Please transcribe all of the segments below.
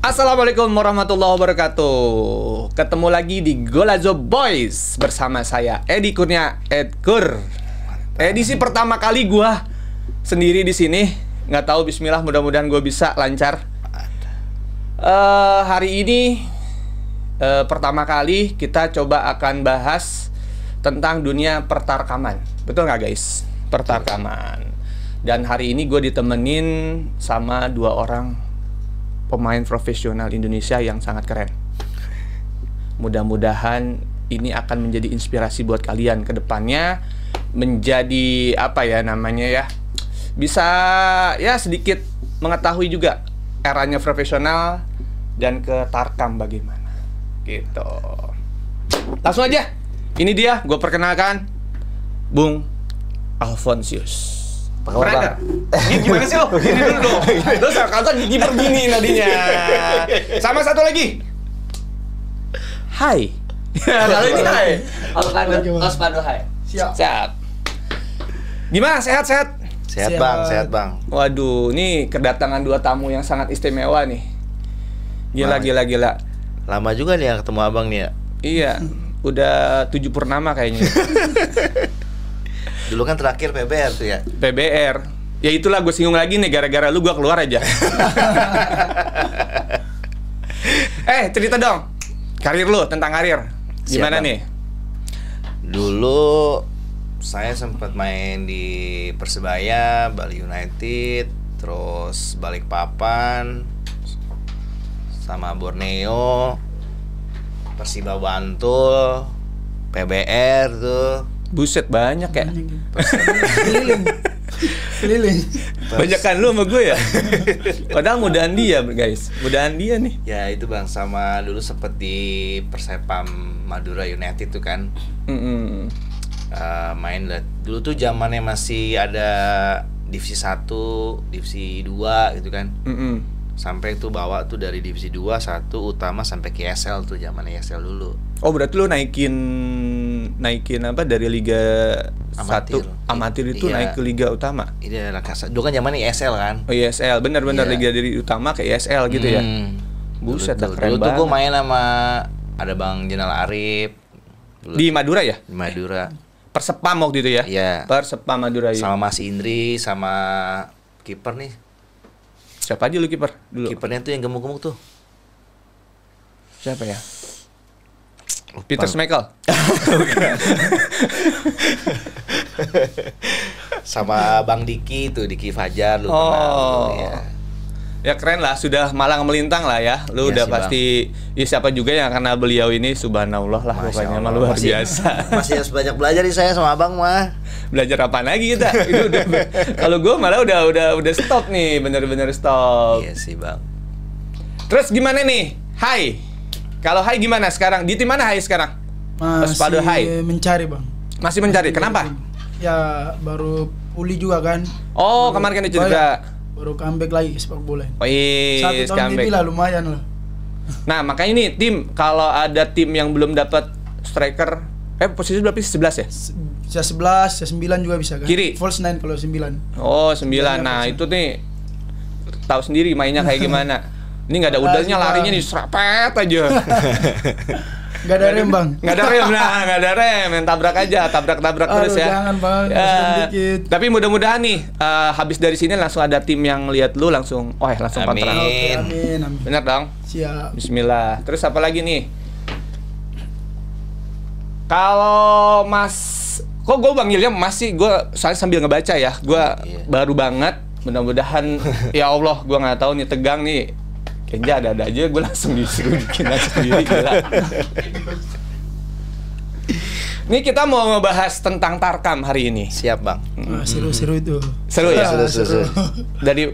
Assalamualaikum warahmatullahi wabarakatuh. Ketemu lagi di Golazo Boys bersama saya Edi Kurnia Edkur. Edisi pertama kali gua sendiri di sini. Nggak tahu, Bismillah, mudah-mudahan gua bisa lancar. Hari ini pertama kali kita coba akan bahas tentang dunia pertarkaman. Betul nggak, guys? Pertarkaman. Dan hari ini gue ditemenin sama dua orang pemain profesional Indonesia yang sangat keren. Mudah-mudahan ini akan menjadi inspirasi buat kalian ke depannya, menjadi apa ya namanya ya, bisa ya sedikit mengetahui juga eranya profesional dan ke tarkam bagaimana gitu. Langsung aja, ini dia, gue perkenalkan Bung Alfonsius. Brother, gimana sih lo? Gini dulu dong. Terus kata gigi begini nadinya. Sama satu lagi. Hai. Kalau ini hai. Ospado hai. Siap. Gimana? Sehat-sehat? Sehat bang, sehat bang. Waduh, ini kedatangan dua tamu yang sangat istimewa nih. Gila. Lama juga nih ya ketemu abang nih ya. Iya, udah 7 purnama kayaknya. Dulu kan terakhir PBR tuh ya. PBR. Ya itulah, gue singgung lagi nih, gara-gara lu gue keluar aja. Cerita dong. Karir lu, tentang karir. Gimana Siap, nih? Dulu saya sempat main di Persebaya, Bali United, terus Balikpapan, sama Borneo, Persiba Bantul, PBR tuh. Buset, banyak ya. Keliling. Banyakan lu sama gue ya. Padahal mudahan dia, guys. Mudahan dia nih. Ya itu bang, sama dulu sempet di Persepam Madura United tuh kan. Main lah. Dulu tuh zamannya masih ada divisi 1, divisi 2 gitu kan. Sampai tuh bawa tuh dari divisi 2, 1 utama sampai ke ESL tuh, zamannya ESL dulu. Oh, berarti lu naikin apa dari Liga 1 amatir itu iya, naik ke Liga utama. Ini adalah kasar. Dulu kan zamannya ESL kan. Oh, ESL, benar Iya. Liga dari utama ke ESL gitu ya. Buset, dah keren dulu tuh banget. gue main sama ada Bang Jenal Arif dulu Di Madura ya? di Madura. Persepam waktu itu ya? Iya. Persepam Madura ya. Sama Mas Indri, sama kiper nih. Siapa aja lu kiper dulu? Kipernya tuh yang gemuk-gemuk tuh. Siapa ya? Peter Schmeichel. Sama Bang Diki tuh, Diki Fajar lu kenal dulu, ya. Ya keren lah, sudah malang melintang lah ya. Lu Iya udah sih, pasti ya, siapa juga yang kenal beliau ini, subhanallah lah, Masya pokoknya Allah. luar Masih- biasa. Masih harus banyak belajar nih saya sama abang mah. Belajar apa lagi kita? Itu udah, kalau gue malah udah stop nih, bener-bener stop. Iya sih bang. Terus gimana nih? Hai. Kalau Hai gimana sekarang? Di tim mana Hai sekarang? Ospado Hai. Mencari bang. Masih mencari. Kenapa? Ya baru pulih juga kan. Oh, kemarin kan itu juga. Baru comeback lagi sepak bola. Oh, 1 tahun lebih lah, lumayan lah. Nah, makanya nih tim, kalau ada tim yang belum dapat striker, posisi berapa sih? 11 ya? Bisa 11, bisa 9 juga bisa kan. Kiri. False 9 kalau 9. Oh, 9. Nah, itu nih tahu sendiri mainnya kayak gimana. Ini nggak ada udahnya, larinya nih serapet aja. Gak ada rem bang. Nggak ada rem, nggak ada rem, main tabrak aja, tabrak terus ya. Jangan bang, Ya, dikit. tapi mudah-mudahan nih habis dari sini langsung ada tim yang lihat lu langsung, langsung Amin. kontrak. Oke, amin. Bener dong? Siap. Bismillah. Terus apa lagi nih? Kalau Mas, kok gue panggilnya Mas sih? Gue soalnya sambil ngebaca ya. Gue Iya. baru banget. Mudah-mudahan ya Allah, gue nggak tahu nih, tegang nih. Kenja ada aja, gue langsung disuruh bikin aja sendiri, gila. Ini kita mau ngebahas tentang tarkam hari ini. Siap bang. Seru-seru itu. Seru ya? Seru. Dari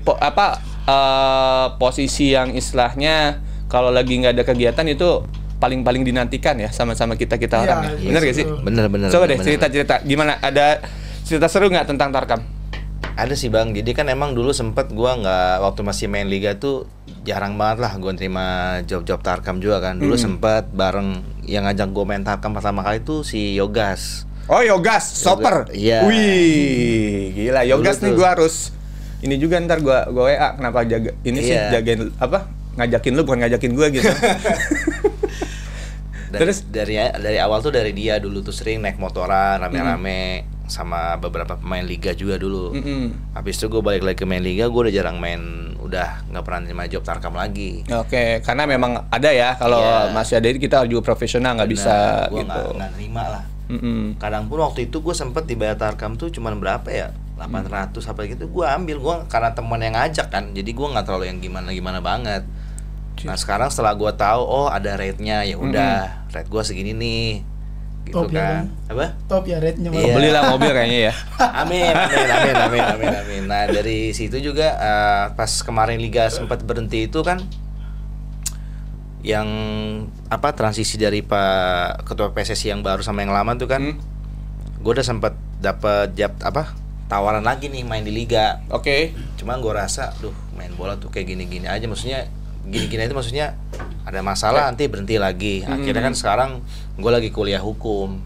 posisi yang istilahnya kalau lagi nggak ada kegiatan itu paling dinantikan ya sama-sama kita Iya, orang ya. iya, Bener gak sih? seru. Bener. Coba deh bener. cerita gimana, ada cerita seru nggak tentang tarkam? Ada sih bang, jadi kan emang dulu sempet gua nggak, waktu masih main liga tuh jarang banget lah gua terima job-job tarkam juga kan. Dulu sempet bareng, yang ngajak gua main tarkam pertama kali tuh si Yogas. Oh, Yogas, Soper. Iya. Wih, gila. Yogas Dulu nih tuh. gua harus ini juga ntar gua WA kenapa jaga ini sih, Iya. jagain apa? ngajakin lu bukan ngajakin gua gitu. Terus dari awal tuh dari dia dulu tuh sering naik motoran rame-rame sama beberapa pemain liga juga dulu. Habis itu gue balik lagi ke main liga, gue udah jarang main, udah nggak pernah terima job tarkam lagi. Oke, karena memang ada ya kalau masih ada kita juga profesional nggak bisa gua gitu. Nggak terima lah. Kadang pun waktu itu gue sempet dibayar tarkam tuh cuman berapa ya, 800 apa gitu, gue ambil, gue karena teman yang ngajak kan, jadi gue nggak terlalu yang gimana banget. Nah sekarang setelah gue tahu oh ada rate-nya, ya udah rate gue segini nih, gitu Top ya, kan. Apa? Top ya rate-nya. Iya. Belilah mobil kayaknya ya. Amin. Nah dari situ juga pas kemarin liga sempat berhenti itu kan, yang apa transisi dari Pak Ketua PSSI yang baru sama yang lama tuh kan, gue udah sempat dapat tawaran lagi nih main di liga. Oke. Cuma gue rasa, main bola tuh kayak gini-gini aja, maksudnya gini-gini itu maksudnya ada masalah nanti berhenti lagi. Akhirnya kan sekarang gue lagi kuliah hukum.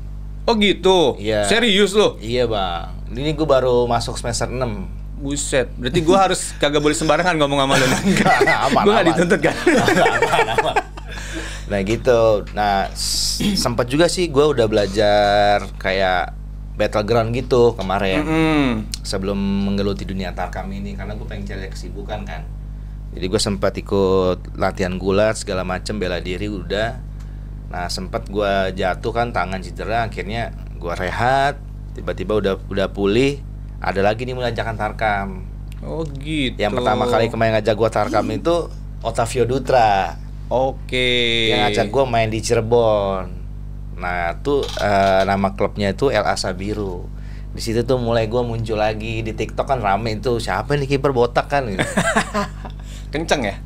Oh gitu? Iya. Serius lo? Iya bang, ini gue baru masuk semester 6. Buset, berarti gue harus kagak boleh sembarangan ngomong sama lo. Enggak, aman. Gue gak dituntut kan? aman. Nah gitu, nah sempat juga sih gue udah belajar kayak battleground gitu kemarin. Sebelum menggeluti dunia tarkam ini, karena gue pengen cari kesibukan kan. Jadi gue sempat ikut latihan gulat segala macem, bela diri udah. Nah sempat gue jatuh kan, tangan cedera, akhirnya gue rehat. Tiba-tiba udah pulih, ada lagi nih mulai ajakan tarkam. Oh gitu. Yang pertama kali kemarin ngajak gue tarkam itu Otavio Dutra. Oke. Yang ngajak gue main di Cirebon. Nah tuh nama klubnya itu El Asabiru. Di situ tuh mulai gue muncul lagi di TikTok kan, rame itu siapa nih kiper botak kan gitu. Kenceng ya?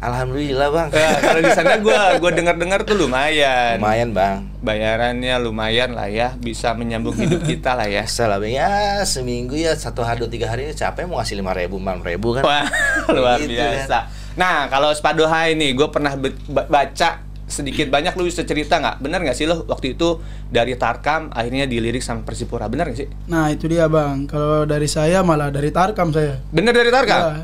Alhamdulillah bang. Kalau di sana gue dengar tuh lumayan. Lumayan bang. Bayarannya lumayan lah ya, bisa menyambung hidup kita lah ya. Salah bang ya, seminggu ya 1 hari 3 hari siapa yang mau ngasih 5.000 6.000 kan? Wah luar Gitu, biasa. Nah kalau Spadohai nih, gue pernah baca sedikit banyak, lu bisa cerita nggak? Bener nggak sih lo waktu itu dari Tarkam akhirnya dilirik sama Persipura? Bener nggak sih? Nah itu dia bang, kalau dari saya malah dari Tarkam saya. Bener dari Tarkam? Ya,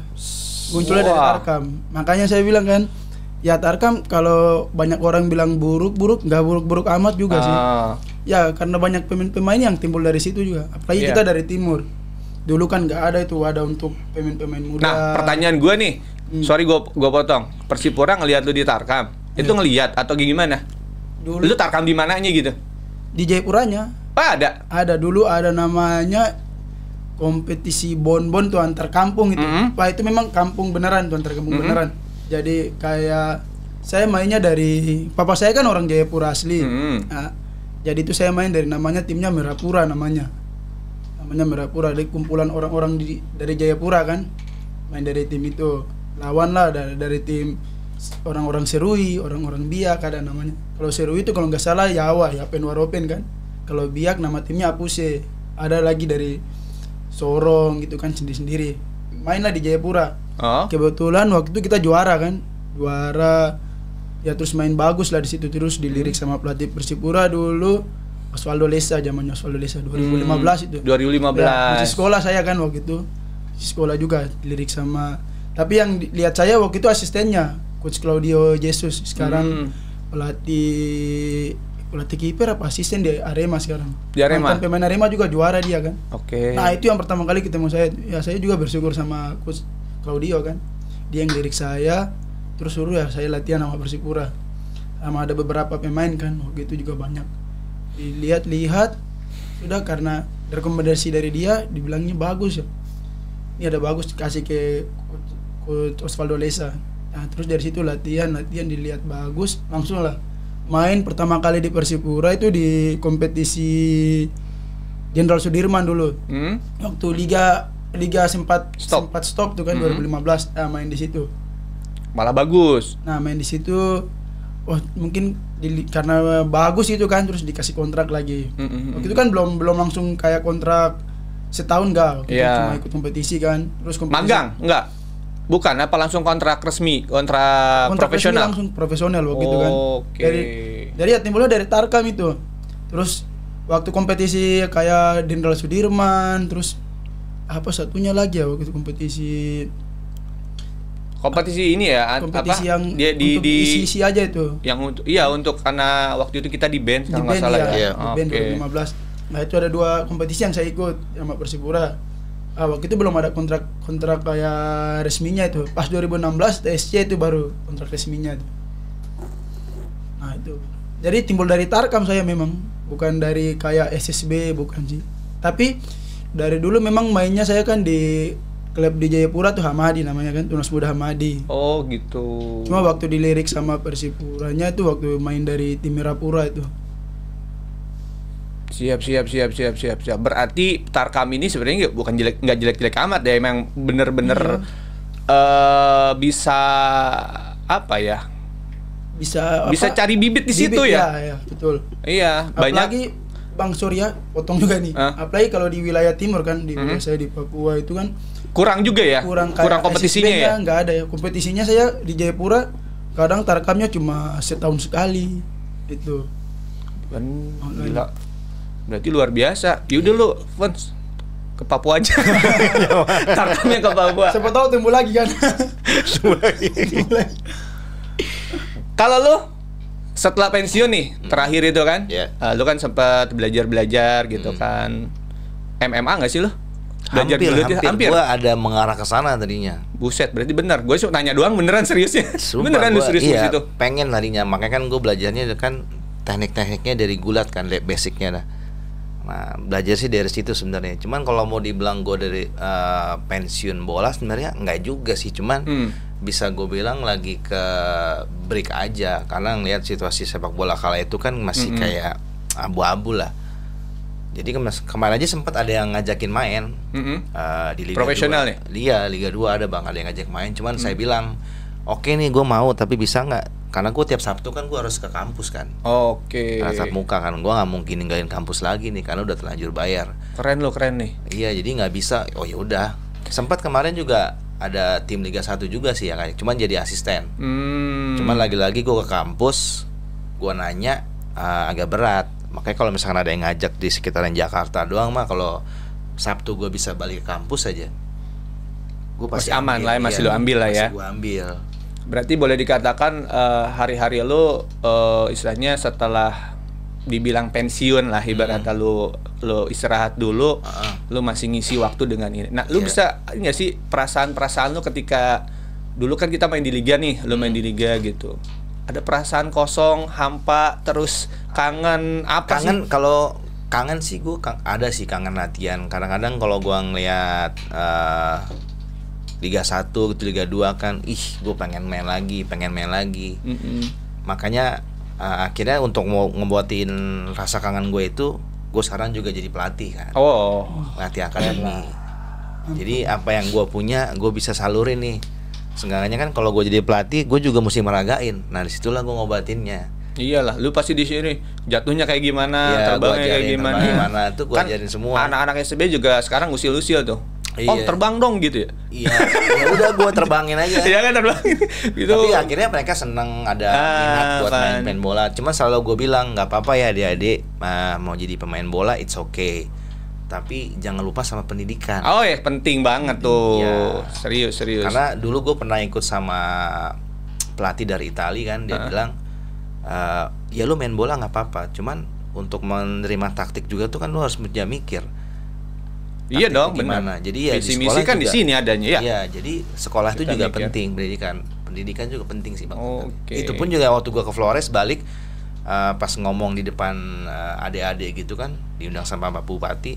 munculnya dari Tarkam. Makanya saya bilang kan, ya Tarkam kalau banyak orang bilang buruk, nggak buruk-buruk amat juga sih. Ya karena banyak pemain-pemain yang timbul dari situ juga. Apalagi kita dari timur. Dulu kan nggak ada itu, ada untuk pemain-pemain muda. Nah pertanyaan gue nih, sorry gue potong. Persipura ngelihat lu di Tarkam, itu ngelihat atau gimana? Dulu Lu Tarkam di mananya gitu? di Jayapuranya. Ada. Ada dulu ada namanya kompetisi bon-bon tuh antar kampung itu. Pak itu memang kampung beneran tuh, antar kampung beneran. Jadi kayak saya mainnya dari papa saya kan orang Jayapura asli. Nah, jadi itu saya main dari namanya timnya Merapura namanya. Namanya Merapura, dari kumpulan orang-orang dari Jayapura kan. Main dari tim itu. Lawan lah dari tim orang-orang Serui, orang-orang Biak ada namanya. Kalau Serui itu kalau nggak salah Yawa, ya Penwaropen kan. Kalau Biak nama timnya Apuse. Ada lagi dari Sorong gitu kan, sendiri-sendiri. Mainlah di Jayapura. Kebetulan waktu itu kita juara kan. Juara ya, terus main bagus lah di situ, terus dilirik sama pelatih Persipura dulu Osvaldo Lesa, zamannya Osvaldo Lesa 2015 itu. 2015. Ya, masih sekolah saya kan waktu itu. Masih sekolah juga dilirik sama, tapi yang lihat saya waktu itu asistennya Coach Claudio Jesus, sekarang pelatih kiper apa asisten di Arema sekarang. Di Arema. Mantan pemain Arema juga juara dia kan. Oke. Nah, itu yang pertama kali ketemu saya. Ya saya juga bersyukur sama Coach Claudio kan. Dia yang lirik saya, terus suruh ya saya latihan sama Persipura. Sama ada beberapa pemain kan, waktu itu juga banyak. Dilihat-lihat, sudah karena rekomendasi dari dia, dibilangnya bagus ya. Ini ada bagus, kasih ke Coach Osvaldo Lesa. Nah, terus dari situ latihan dilihat bagus, langsung lah main pertama kali di Persipura itu di kompetisi Jenderal Sudirman dulu. Waktu liga sempat stop tuh kan 2015, main di situ. Malah bagus. Nah, main di situ wah mungkin karena bagus itu kan, terus dikasih kontrak lagi. Waktu itu kan belum langsung kayak kontrak setahun enggak, cuma ikut kompetisi kan. Terus kompetisi magang enggak? Bukan, apa langsung kontrak resmi, kontrak profesional? Langsung profesional waktu itu kan. Oke. Dari ya timbulnya dari Tarkam itu. Terus waktu kompetisi kayak Jenderal Sudirman, terus apa satunya lagi ya waktu itu kompetisi Kompetisi ini ya, kompetisi apa? yang Dia untuk isi-isi aja itu. yang untuk iya untuk karena waktu itu kita di band Di kalau nggak band salah ya, ya. Iya. di band Oke. 2015. Nah itu ada 2 kompetisi yang saya ikut sama Persipura. Waktu itu belum ada kontrak kayak resminya itu. Pas 2016 TSC itu baru kontrak resminya itu. Nah itu. Jadi timbul dari Tarkam saya memang, bukan dari kayak SSB, bukan sih. Tapi dari dulu memang mainnya saya kan di klub di Jayapura tuh Hamadi namanya kan, Tunas Muda Hamadi. Oh gitu. Cuma waktu dilirik sama Persipuranya itu waktu main dari tim Mirapura itu. Siap. Berarti Tarkam ini sebenarnya bukan nggak jelek amat ya, emang bener-bener bisa apa ya? Bisa Bisa cari bibit di situ ya? Ya, betul. Iya, Apalagi Bang Surya potong juga nih. Apalagi kalau di wilayah timur kan, di wilayah saya di Papua itu kan kurang juga ya? kurang kompetisinya ya? nggak ada ya. Kompetisinya saya di Jayapura kadang Tarkamnya cuma setahun sekali itu. Kan gila. Berarti luar biasa. Yaudah lu, Fons, ke Papua aja. Tarkamnya ke Papua. Siapa tahu tumbuh lagi kan. Tumbuh lagi. Kalau lu setelah pensiun nih, terakhir itu kan, Iya. lu kan sempat belajar gitu kan. MMA nggak sih lu? Belajar dulu dia, hampir. Gua ada mengarah ke sana tadinya. Buset, berarti benar. Gue cuma nanya doang, beneran seriusnya. Sumpah, Beneran lu gua- serius iya, itu. pengen tadinya, makanya kan gue belajarnya kan teknik-tekniknya dari gulat kan, basicnya dah. Nah, belajar sih dari situ sebenarnya. Cuman kalau mau dibilang gue dari pensiun bola sebenarnya nggak juga sih. Cuman bisa gue bilang lagi ke break aja, karena ngelihat situasi sepak bola kala itu kan masih kayak abu-abu lah. Jadi kemarin aja sempat ada yang ngajakin main di Liga Profesional 2. nih? Iya, Liga 2 ada bang, ada yang ngajak main. Cuman saya bilang, oke nih gue mau, tapi bisa nggak? Karena gue tiap Sabtu kan gue harus ke kampus kan, Oke. tatap muka kan. Gue nggak mungkin ninggalin kampus lagi nih, karena udah terlanjur bayar. Keren nih. Iya, jadi nggak bisa. Oh ya udah. Sempat kemarin juga ada tim Liga 1 juga sih yang cuman jadi asisten. Cuman lagi-lagi gue ke kampus, gue nanya agak berat. Makanya kalau misalkan ada yang ngajak di sekitaran Jakarta doang mah, kalau Sabtu gue bisa balik ke kampus aja, gue Masih aman lah ya, masih lu ambil lah ya. Masih gue ambil. Berarti boleh dikatakan hari-hari lu istilahnya setelah dibilang pensiun lah ibaratnya lu istirahat dulu, lu masih ngisi waktu dengan ini. Nah, lu bisa nggak sih perasaan-perasaan lu ketika dulu kan kita main di liga nih, lu main di liga gitu. Ada perasaan kosong, hampa, terus kangen apa sih? Kangen, kalau kangen sih gue ada sih kangen latihan. Kadang-kadang kalau gue ngeliat Liga 1 gitu, Liga 2 kan, gue pengen main lagi. Makanya akhirnya untuk mau ngebuatin rasa kangen gue itu, gue sekarang juga jadi pelatih kan. Pelatih akademi. Jadi apa yang gue punya, gue bisa salurin nih. Seenggaknya kan kalau gue jadi pelatih, gue juga mesti meragain. Nah disitulah gue ngobatinnya. Iyalah, lu pasti di sini jatuhnya kayak gimana, Iya, terbangnya gua kayak ajarin gimana. gimana tuh gua Kan ajarin semua. Anak-anak SB juga sekarang usil-usil tuh. Iya. Om terbang dong gitu ya. Iya, ya udah gue terbangin aja. Iya kan terbangin gitu. Tapi akhirnya mereka seneng, ada minat buat kan. main bola. Cuma selalu gue bilang nggak apa-apa ya adik-adik, mau jadi pemain bola it's okay. Tapi jangan lupa sama pendidikan. Oh ya, penting banget tuh. Iya. Serius. Karena dulu gue pernah ikut sama pelatih dari Italia kan, dia bilang ya lu main bola nggak apa-apa, cuman untuk menerima taktik juga tuh kan lu harus mikir. Iya dong, gimana? benar. Jadi ya visi di misi sekolah kan di juga, sini adanya ya. Iya, jadi sekolah itu Kita juga mikir. penting, pendidikan juga penting sih bang. Oke. Itu pun juga waktu gua ke Flores balik, pas ngomong di depan adik-adik gitu kan, diundang sama Pak Bupati,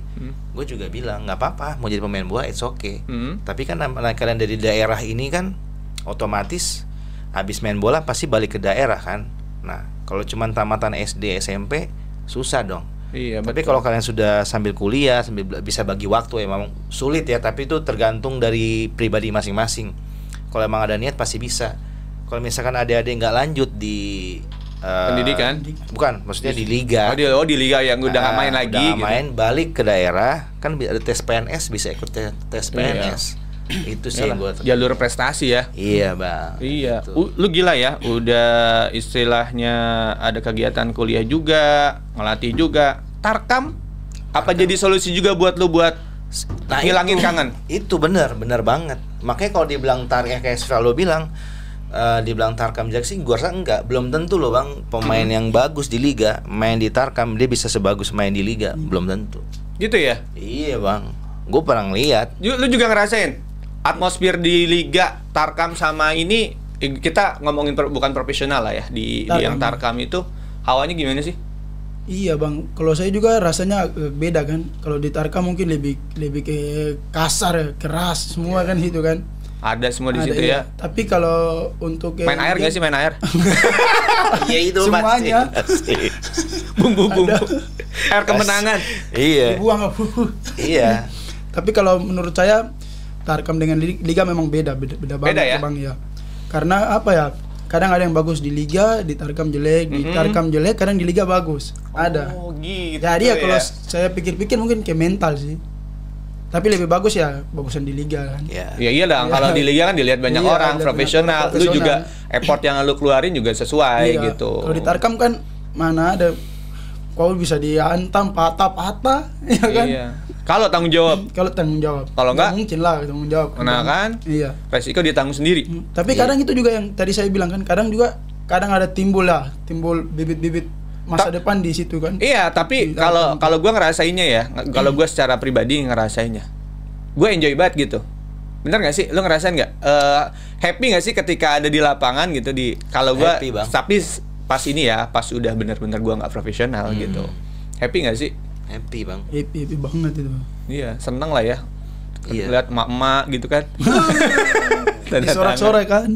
gue juga bilang nggak apa-apa mau jadi pemain bola it's okay. Tapi kan kalian dari daerah ini kan otomatis habis main bola pasti balik ke daerah kan. Nah kalau cuman tamatan SD SMP susah dong. Iya, Tapi betul. kalau kalian sudah sambil kuliah, sambil bisa bagi waktu, emang sulit ya. Tapi itu tergantung dari pribadi masing-masing. Kalau emang ada niat pasti bisa. Kalau misalkan adik-adik nggak lanjut di Pendidikan? bukan, maksudnya di liga. Oh di liga yang udah nggak main lagi. Udah Gitu. main, balik ke daerah, kan ada tes PNS, bisa ikut tes PNS. Itu sih yang Iyalah, gue jalur prestasi ya. Iya bang. Iya, Gitu. lu gila ya, udah istilahnya ada kegiatan kuliah juga, ngelatih juga. Tarkam apa jadi solusi juga buat lu buat Nah, ngilangin kangen. Itu benar banget. Makanya kalau dibilang kayak selalu bilang dibilang Tarkam jelek sih, gua rasa enggak. Belum tentu loh bang, pemain yang bagus di liga main di Tarkam dia bisa sebagus main di liga, belum tentu. Gitu ya? Iya bang, gue pernah ngeliat. Lu juga ngerasain atmosfer di liga Tarkam sama ini, kita ngomongin bukan profesional lah ya, di yang Tarkam itu hawanya gimana sih? Iya bang, kalau saya juga rasanya beda kan. Kalau di Tarkam mungkin lebih ke kasar, keras semua kan itu kan. Ada semua di situ iya. ya. Tapi kalau untuk main air nggak sih, main air? Iya itu semuanya. Bumbu air kemenangan. Iya. Dibuang. Iya. Tapi kalau menurut saya Tarkam dengan liga memang beda banget ya? bang ya. Karena apa ya? Kadang ada yang bagus di liga, di Tarkam jelek, di Tarkam jelek, kadang di liga bagus. Ada. Oh gitu. Jadi ya kalau saya pikir-pikir mungkin ke mental sih. Tapi lebih bagus ya bagusan di liga kan. Iya. Ya iya lah, kalau di liga kan dilihat banyak Iya, orang dilihat profesional. banyak Lu juga effort yang lu keluarin juga sesuai Iya. gitu. Kalau di Tarkam kan mana ada kau bisa dihantam patah-patah ya kan. Iya. Kalau tanggung jawab. Kalau tanggung jawab. Kalau enggak? Mungkin lah tanggung jawab. Nah kan? Iya. Resiko ditanggung sendiri. Tapi kadang itu juga yang tadi saya bilang kan, kadang ada timbul bibit-bibit masa depan di situ kan. Iya, tapi kalau gua ngerasainnya ya, kalau gua secara pribadi ngerasainnya, gua enjoy banget gitu. Bener nggak sih? Lu ngerasain nggak? Happy nggak sih ketika ada di lapangan gitu kalau gua? Happy, Bang. Tapi pas ini ya, pas udah bener-bener gua nggak profesional gitu. Happy nggak sih? Happy bang. Happy banget itu. Iya, seneng lah ya. Iya. Lihat emak-emak gitu kan. Disorak-sorak kan.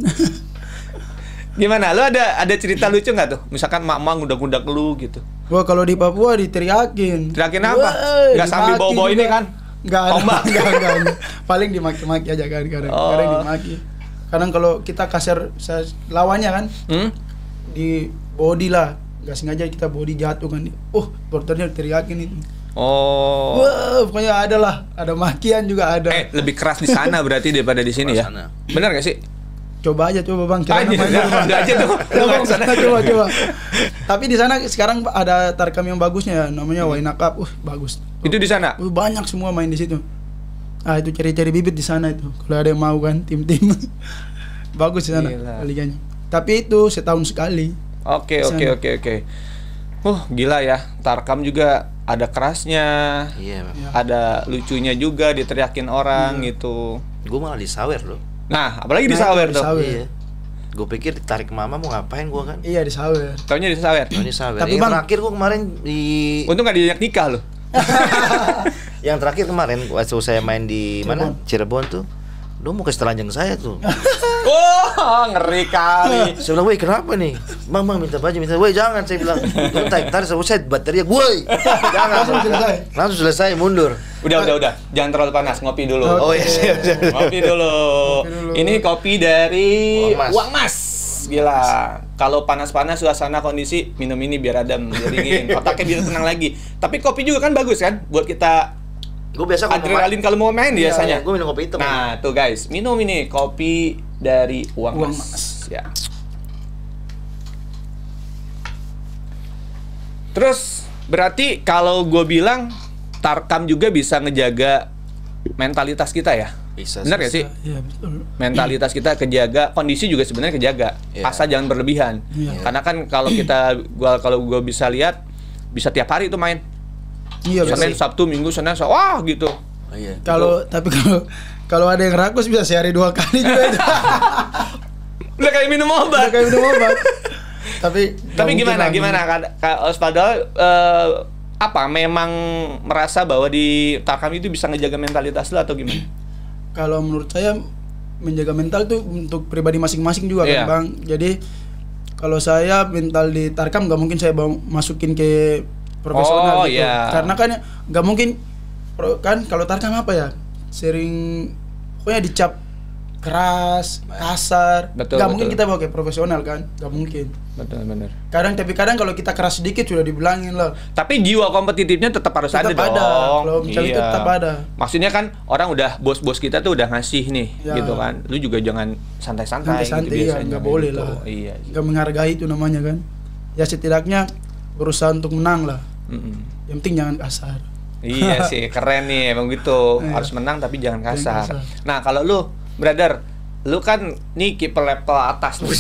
Gimana? Lu ada cerita lucu nggak tuh? Misalkan emak-emak ngudak-ngudak lu gitu. Wah, kalau di Papua diteriakin. Teriakin apa? Wah, Nggak sambil dimaki bawa-bawa juga. ini kan? Nggak ada. Tombak. Nggak. Paling dimaki-maki aja kan kadang. Kadang dimaki. Kadang kalau kita kasar lawannya kan, di body lah. Nggak sengaja kita body jatuh kan. Porternya teriakin itu. Oh. Wah, pokoknya ada makian juga ada. Lebih keras di sana berarti daripada di sini ya? Sana. Bener nggak sih? Coba aja bang. Kira Aja, namanya, Bang. udah aja tuh. Lu main sana. Coba. Tapi di sana sekarang ada Tarkam yang bagusnya, namanya Waina Cup. Bagus. Itu di sana? Banyak semua main di situ. Itu cari-cari bibit di sana itu. Kalau ada yang mau kan tim-tim. Bagus di sana liganya. Tapi itu setahun sekali. Oke. Gila ya. Tarkam juga ada kerasnya. Iya bang. Ada lucunya juga, diteriakin orang gitu. Gue malah disawer loh. Nah, apalagi di sawer tuh. Iya. Gue pikir ditarik mama mau ngapain gue kan? Iya di sawer. Taunya di sawer. Ini sawer. Tapi, Yang Bang, terakhir gue kemarin di Untung nggak diajak nikah loh. yang terakhir kemarin waktu saya main di mana? Cirebon tuh. Lu mau kasih telanjang saya tuh. Oh, ngeri kali. Saya bilang, "Woi, kenapa nih?" Bang, minta baju, "Woi, jangan." Saya bilang, "Lu tarik selesai bateria, woi." Jangan. Langsung selesai, mundur. Udah. Jangan terlalu panas, ngopi dulu. Oh iya, siap. Ngopi dulu. Ini kopi dari Uang Mas. Gila. Kalau panas-panas suasana kondisi, minum ini biar adem, biar dingin. Otaknya biar tenang lagi. Tapi kopi juga kan bagus kan buat kita Gue biasa adrenalin kalau mau main biasanya. Gue minum kopi hitam. Nah, tuh guys, minum ini kopi dari Uang Mas. Ya. Terus berarti kalau gue bilang Tarkam juga bisa ngejaga mentalitas kita ya? Bisa. Benar gak sih? Iya betul. Mentalitas kita kejaga, kondisi juga sebenarnya kejaga. Iya. Asal jangan berlebihan. Iya. Karena kan kalau kalau gue bisa lihat bisa tiap hari itu main. Iya betul. Senin, Sabtu, Minggu, Senin, wah gitu. Oh, iya. Kalau ada yang rakus bisa sehari 2 kali juga itu. Udah kayak minum obat. Kayak minum obat. Tapi gimana padahal apa memang merasa bahwa di Tarkam itu bisa ngejaga mentalitas lo atau gimana? Kalau menurut saya menjaga mental itu untuk pribadi masing-masing juga Iya. kan Bang. Jadi kalau saya mental di Tarkam nggak mungkin saya masukin ke profesional gitu. Iya. Karena kan nggak mungkin kan kalau Tarkam apa ya? Sering pokoknya dicap keras, kasar. Betul, Nggak mungkin betul. kita bawa ke profesional kan? Nggak mungkin. Betul benar. Kadang kalau kita keras sedikit sudah dibilangin lah. Tapi jiwa kompetitifnya tetap harus Tetap ada dong. ada. Kalau misalnya itu tetap ada. Maksudnya kan orang udah bos-bos kita tuh udah ngasih nih, Ya. gitu kan. Lu juga jangan santai-santai. Santai-santai gitu ya, biasanya, nggak boleh gitu. lah. Iya. Nggak menghargai itu namanya kan. Ya setidaknya berusaha untuk menang lah. Mm-mm. Yang penting jangan kasar. Iya sih, keren nih emang gitu. Iya. Harus menang tapi jangan Jangan kasar. kasar. Nah, kalau lu, brother, lu kan nih kiper level atas nih.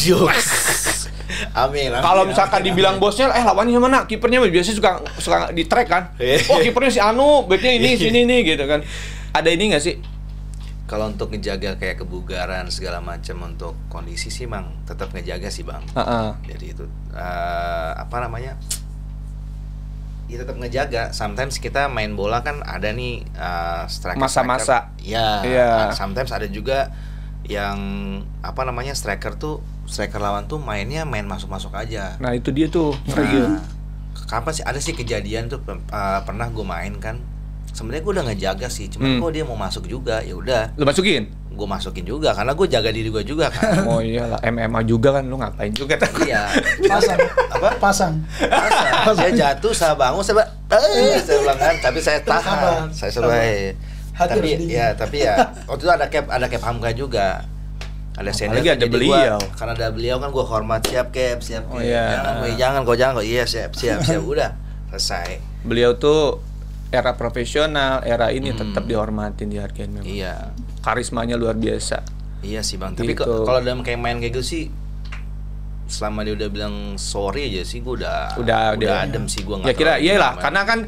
Amin. Kalau misalkan dibilang bosnya, lawannya mana? Kipernya biasanya suka di track kan. Oh, kipernya si Anu, backnya ini sini nih gitu kan. Ada ini nggak sih? Kalau untuk ngejaga kayak kebugaran segala macam untuk kondisi sih Bang, tetap ngejaga sih Bang. Jadi itu apa namanya? Ya tetap ngejaga. Sometimes kita main bola kan ada nih striker. Masa-masa. Ya. Iya. Sometimes ada juga yang apa namanya striker lawan tuh main masuk-masuk aja. Nah, itu dia tuh. Nah, kapan sih ada sih kejadian tuh pernah gue main kan. Sebenarnya gue udah ngejaga sih, cuman kok dia mau masuk juga, ya udah. Lu masukin? Gue masukin juga karena gue jaga diri gue juga kan. Oh iyalah, MMA juga kan, lu ngapain juga? Iya. Pasang. Apa? Pasang. Saya jatuh, saya bangun, saya bilang kan, tapi saya tahan, saya survive. Hati Tapi harus dingin. tapi waktu itu ada Cap Hamka juga. Ada senior. Apalagi ada jadi beliau. Karena ada beliau kan gue hormat, siap Cap. Oh, iya. Jangan kok, iya siap. Udah selesai. Beliau tuh era profesional, era ini tetap dihormatin, dihargain memang. Iya. Karismanya luar biasa. Iya sih Bang. Tapi Gitu. kalau dalam kayak main kayak gitu sih, selama dia udah bilang sorry aja sih, gue udah adem sih gue. Ya kira iyalah, karena kan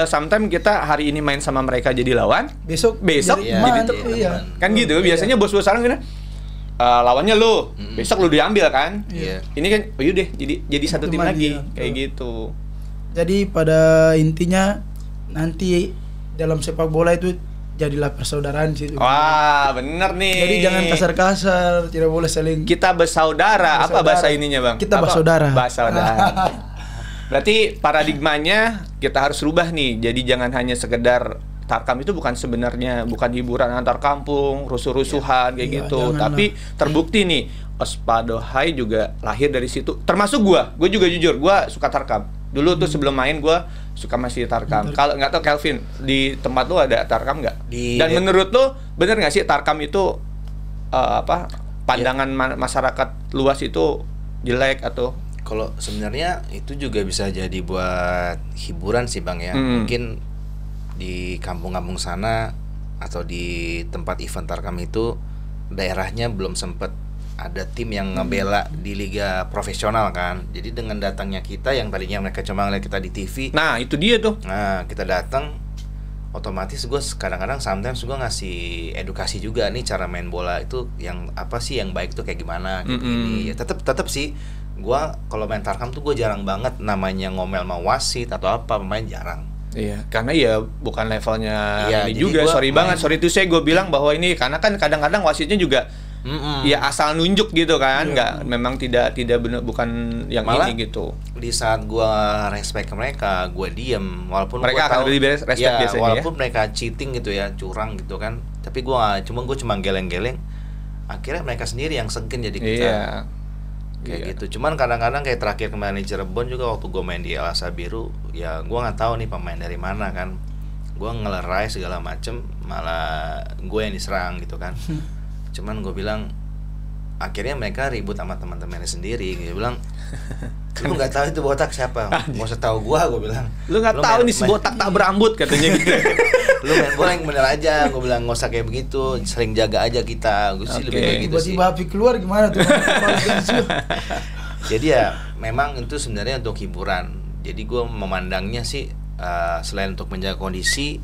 sometimes kita hari ini main sama mereka jadi lawan, Besok jadi teman, tuh, iya. kan gitu. Iya. Biasanya bos-bos sekarang gini, lawannya lu, besok lu diambil kan. Iya. Ini kan, oh yaudah jadi satu tim Teman, lagi, iya. kayak gitu. Jadi pada intinya nanti dalam sepak bola itu jadilah persaudaraan sih. Wah, bener nih. Jadi jangan kasar-kasar, tidak boleh saling. Kita bersaudara. Apa bahasa ininya, Bang? Kita Apa? bersaudara. Bersaudara. Berarti paradigmanya kita harus rubah nih. Jadi jangan hanya sekedar Tarkam itu bukan sebenarnya bukan hiburan antar kampung, rusuh-rusuhan kayak Iya, gitu. janganlah. Tapi terbukti nih, Ospado High juga lahir dari situ. Termasuk gue juga jujur, gue suka Tarkam. Dulu tuh sebelum main gue suka masih Tarkam. Kalau nggak tahu Kelvin, di tempat lu ada Tarkam nggak? Dan menurut lu bener nggak sih Tarkam itu pandangan masyarakat luas itu jelek atau? Kalau sebenarnya itu juga bisa jadi buat hiburan sih Bang ya. Mungkin di kampung-kampung sana atau di tempat event Tarkam itu daerahnya belum sempet ada tim yang ngebela di liga profesional kan. Jadi dengan datangnya kita yang tadinya mereka cuma ngeliat kita di TV. Nah, itu dia tuh. Nah, kita datang otomatis gue kadang-kadang sometimes gue ngasih edukasi juga nih cara main bola itu yang apa sih yang baik tuh kayak gimana gitu ini. Ya tetap sih gue kalau main Tarkam tuh gue jarang banget namanya ngomel sama wasit atau apa, pemain jarang. Iya, karena ya bukan levelnya Iya, ini jadi juga. gua Sorry banget, sorry itu saya gue bilang bahwa ini karena kan kadang-kadang wasitnya juga ya asal nunjuk gitu kan, nggak memang tidak benar bukan yang Malah, ini gitu. Di saat gua respect ke mereka, gua diem walaupun Mereka gua akan tahu, lebih respect ya, biasanya walaupun mereka cheating gitu ya, curang gitu kan. Tapi gua cuma geleng-geleng. Akhirnya mereka sendiri yang segen jadi kita. Iya. Kayak Iya. gitu. Cuman kadang-kadang kayak terakhir kemarin di Cirebon juga waktu gua main di Al Azhar Biru, ya gua nggak tahu nih pemain dari mana kan. Gua ngelerai segala macem, malah gue yang diserang gitu kan. Cuman gue bilang akhirnya mereka ribut sama teman-temannya sendiri. Dia bilang, lu nggak tahu itu botak siapa? Gak usah tahu gue bilang. Lu nggak tahu nih si botak tak berambut katanya gitu. Lu main bola yang bener aja, gue bilang nggak usah kayak begitu, sering jaga aja kita. Gue sih lebih kayak gitu sih. Tiba-tiba api keluar gimana tuh? Jadi ya memang itu sebenarnya untuk hiburan. Jadi gue memandangnya sih selain untuk menjaga kondisi,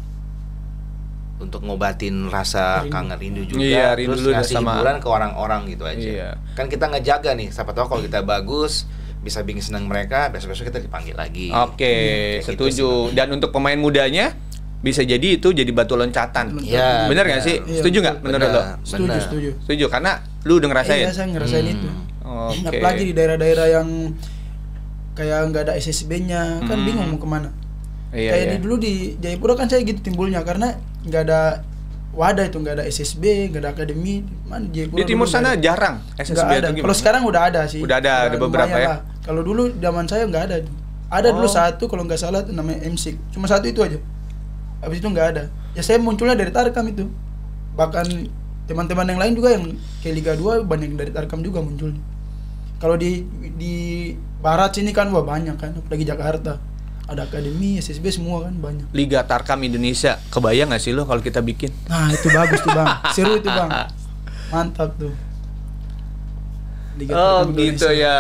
untuk ngobatin rasa kangen rindu juga, Iya, rindu terus lu ngasih sama- hiburan ke orang-orang gitu aja. Iya. Kan kita ngejaga nih, siapa tahu kalau kita bagus bisa bikin senang mereka, besok-besok kita dipanggil lagi. Oke, Kayak gitu setuju. sih, Dan untuk pemain mudanya bisa jadi itu jadi batu loncatan. Iya, Bener nggak sih? Iya, Setuju nggak menurut lo? Setuju. Setuju karena lu udah ngerasain. Iya, saya ngerasain itu. Oke. Apalagi di daerah-daerah yang kayak nggak ada SSB-nya, kan bingung mau kemana. Iya, Kayak iya. dulu di Jayapura kan saya gitu timbulnya karena nggak ada wadah itu, nggak ada SSB, nggak ada akademi. Mana Jayapura Di timur dulu nggak sana ada. jarang Nggak SSB ada. atau gimana? Kalau sekarang udah ada sih. Udah ada beberapa lumayan ya? lah. Kalau dulu zaman saya nggak ada. Ada dulu Oh. satu kalau nggak salah itu namanya MC. Cuma satu itu aja. Habis itu nggak ada. Ya saya munculnya dari Tarkam itu. Bahkan teman-teman yang lain juga yang ke Liga 2 banyak dari Tarkam juga munculnya. Kalau di barat sini kan wah banyak kan, apalagi Jakarta. ada akademi, SSB semua kan banyak. Liga Tarkam Indonesia, kebayang nggak sih lo kalau kita bikin? Nah itu bagus tuh bang, seru itu bang, mantap tuh. Liga Oh Tarkam gitu Indonesia. ya.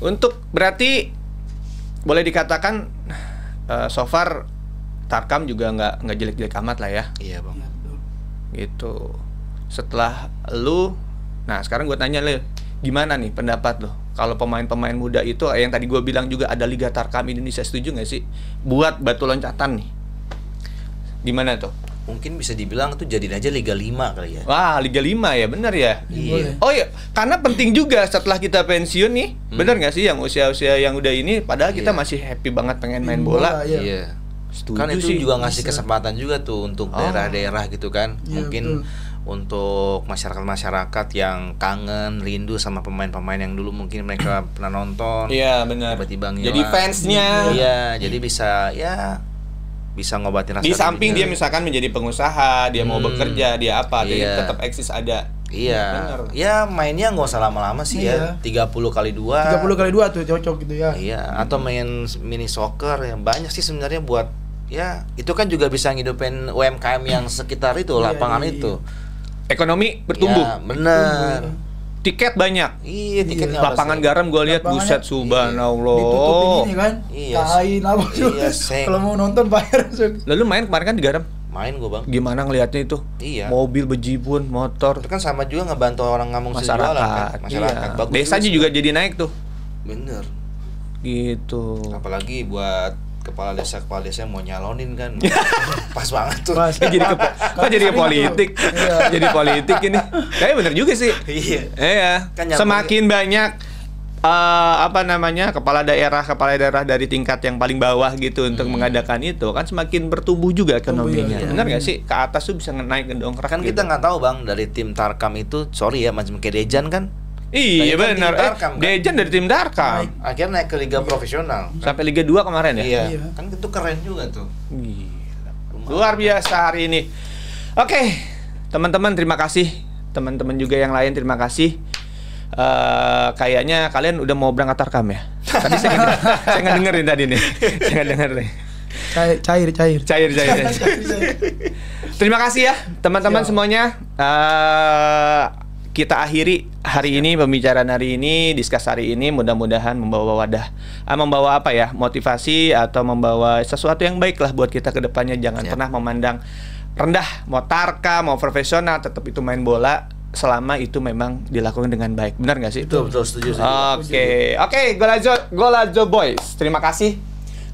Untuk berarti boleh dikatakan so far Tarkam juga nggak jelek-jelek amat lah ya. Iya bang. Ya, betul. Gitu. Setelah lu, nah sekarang gue tanya lu, gimana nih pendapat lo? Kalau pemain-pemain muda itu yang tadi gue bilang juga ada Liga Tarkam Indonesia, setuju nggak sih? Buat batu loncatan nih. Gimana tuh? Mungkin bisa dibilang tuh jadiin aja Liga 5 kali ya. Wah, Liga 5 ya, bener ya? Boleh. Oh iya, karena penting juga setelah kita pensiun nih, bener nggak sih yang usia-usia yang udah ini, padahal kita Iya. masih happy banget pengen main bola. Iya. Iya. Setuju Kan itu sih. juga ngasih Bisa. kesempatan juga tuh untuk Oh. daerah-daerah gitu kan. Iya, Mungkin betul. untuk masyarakat-masyarakat yang kangen, rindu sama pemain-pemain yang dulu mungkin mereka pernah nonton. Iya, benar. Tiba-tiba ngilang. Jadi fansnya. Iya, jadi bisa bisa ngobatin rasa Di samping dia rindunya. misalkan menjadi pengusaha, dia mau bekerja, dia apa, dia Iya. tetap eksis ada. Iya. Bener. Ya mainnya nggak usah lama-lama sih Iya. ya. 30 kali 2. 30 kali 2 tuh cocok gitu ya. Iya, atau main mini soccer yang banyak sih sebenarnya buat ya itu kan juga bisa ngidupin UMKM yang sekitar itu, Iya, lapangan iya, itu. Ekonomi bertumbuh. Ya, bener. Tiket banyak. Iya, tiketnya Lapangan garam gue lihat Lapangannya buset subhanallah. Ditutupin ini kan, Iya. kain apa Iya, seng. kalau mau nonton bayar langsung. Lalu main kemarin kan di garam. Main gua, Bang. Gimana ngelihatnya itu? Iya. Mobil bejibun, motor, Itu kan sama juga ngebantu orang ngomong jualan kan. masyarakat. Masyarakat. Iya. Bagus Desanya sih. juga jadi naik tuh. Bener. Gitu. Apalagi buat kepala desa yang mau nyalonin kan. Pas banget tuh. Pas. Kok jadi kok jadi sering politik? tuh. Iya. Jadi politik ini. Tapi bener juga sih. Iya. Iya. Kan nyambung- Semakin banyak apa namanya kepala daerah dari tingkat yang paling bawah gitu untuk mengadakan itu kan semakin bertumbuh juga ekonominya. Iya. Benar nggak sih? Ke atas tuh bisa naik ngedongkrak. Kan gitu. kita nggak tahu Bang dari tim Tarkam itu, sorry ya macam kayak Dejan kan. Iya Tadi kan benar. tim Tarkam, kan? Dejan dari tim Darkam Akhirnya naik ke liga profesional. sampai Liga 2 kemarin ya. Iya. Iya. Kan itu keren juga tuh. Gila. Luar biasa hari ini. Oke, teman-teman terima kasih. Teman-teman juga yang lain terima kasih. Kayaknya kalian udah mau berangkat Tarkam ya? Tadi saya nggak dengerin tadi nih. Saya nggak denger nih. Cair. Cair. Terima kasih ya teman-teman Siap. semuanya. Kita akhiri hari ini pembicaraan hari ini, diskus hari ini, mudah-mudahan membawa membawa apa ya, motivasi atau membawa sesuatu yang baik lah buat kita ke depannya. Jangan Siap. pernah memandang rendah, mau Tarkam, mau profesional, tetap itu main bola selama itu memang dilakukan dengan baik. Benar nggak sih? Betul, setuju. Oke, Golazo Boys. Terima kasih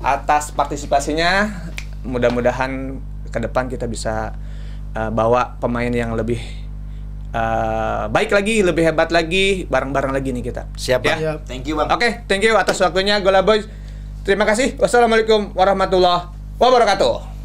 atas partisipasinya. Mudah-mudahan ke depan kita bisa bawa pemain yang lebih baik lagi, lebih hebat lagi, bareng-bareng lagi nih kita. Siap, Bang. Ya? Thank you, Bang. Oke, thank you atas waktunya Gola Boys. Terima kasih. Wassalamualaikum warahmatullahi wabarakatuh.